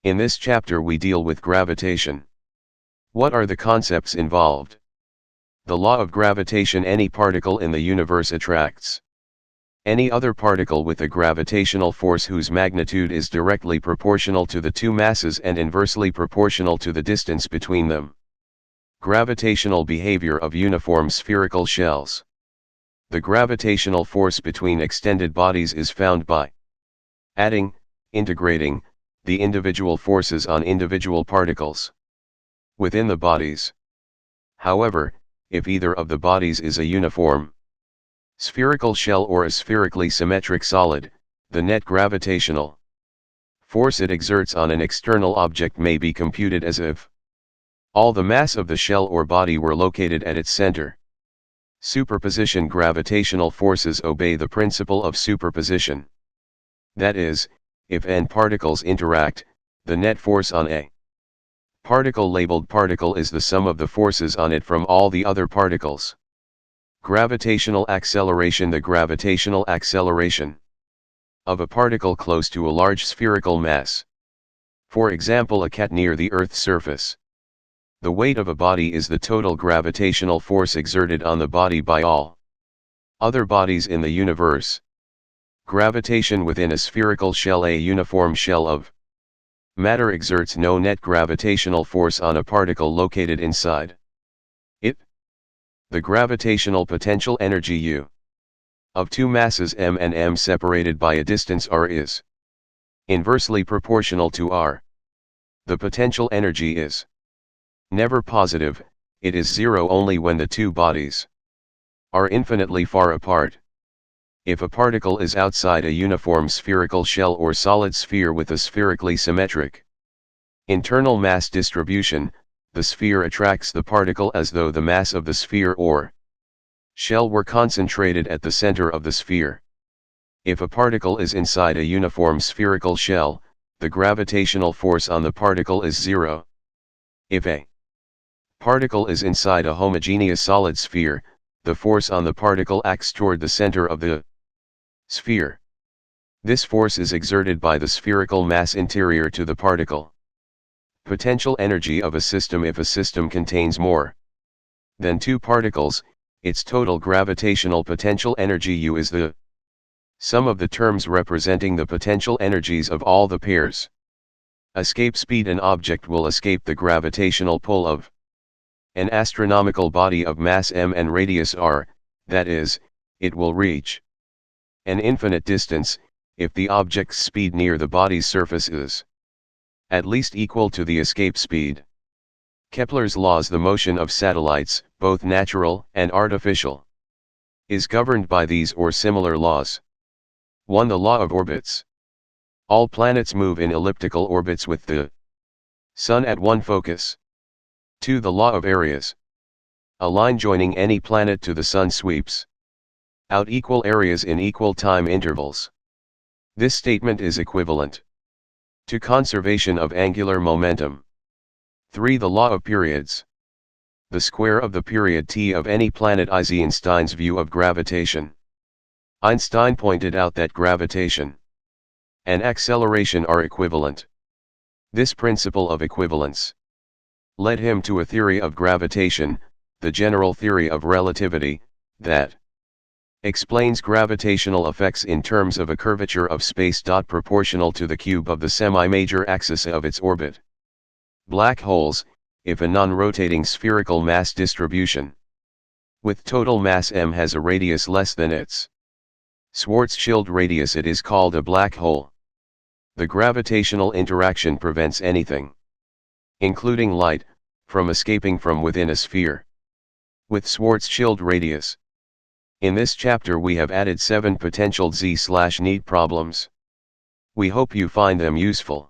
In this chapter we deal with gravitation. What are the concepts involved? The law of gravitation: any particle in the universe attracts any other particle with a gravitational force whose magnitude is directly proportional to the two masses and inversely proportional to the distance between them. Gravitational behavior of uniform spherical shells. The gravitational force between extended bodies is found by adding, integrating, the individual forces on individual particles within the bodies. However, if either of the bodies is a uniform spherical shell or a spherically symmetric solid, the net gravitational force it exerts on an external object may be computed as if all the mass of the shell or body were located at its center. Superposition: gravitational forces obey the principle of superposition. That is, if n particles interact, the net force on a particle labeled particle is the sum of the forces on it from all the other particles. Gravitational acceleration: the gravitational acceleration of a particle close to a large spherical mass. For example, a cat near the Earth's surface. The weight of a body is the total gravitational force exerted on the body by all other bodies in the universe. Gravitation within a spherical shell: a uniform shell of matter exerts no net gravitational force on a particle located inside it. The gravitational potential energy U of two masses m and m separated by a distance r is inversely proportional to r. The potential energy is never positive, it is zero only when the two bodies are infinitely far apart. If a particle is outside a uniform spherical shell or solid sphere with a spherically symmetric internal mass distribution, the sphere attracts the particle as though the mass of the sphere or shell were concentrated at the center of the sphere. If a particle is inside a uniform spherical shell, the gravitational force on the particle is zero. If a particle is inside a homogeneous solid sphere, the force on the particle acts toward the center of the sphere. This force is exerted by the spherical mass interior to the particle. Potential energy of a system: if a system contains more than two particles, its total gravitational potential energy U is the sum of the terms representing the potential energies of all the pairs. Escape speed: an object will escape the gravitational pull of an astronomical body of mass m and radius r, that is, it will reach an infinite distance, if the object's speed near the body's surface is at least equal to the escape speed. Kepler's laws: the motion of satellites, both natural and artificial, is governed by these or similar laws. 1. The law of orbits. All planets move in elliptical orbits with the Sun at one focus. 2. The law of areas. A line joining any planet to the Sun sweeps out equal areas in equal time intervals. This statement is equivalent to conservation of angular momentum. 3. The law of periods. The square of the period t of any planet is Einstein's view of gravitation. Einstein pointed out that gravitation and acceleration are equivalent. This principle of equivalence led him to a theory of gravitation, the general theory of relativity, that explains gravitational effects in terms of a curvature of space. Proportional to the cube of the semi-major axis of its orbit. Black holes: if a non-rotating spherical mass distribution with total mass m has a radius less than its Schwarzschild radius, it is called a black hole. The gravitational interaction prevents anything, including light, from escaping from within a sphere with Schwarzschild radius. In this chapter we have added 7 potential z/need problems. We hope you find them useful.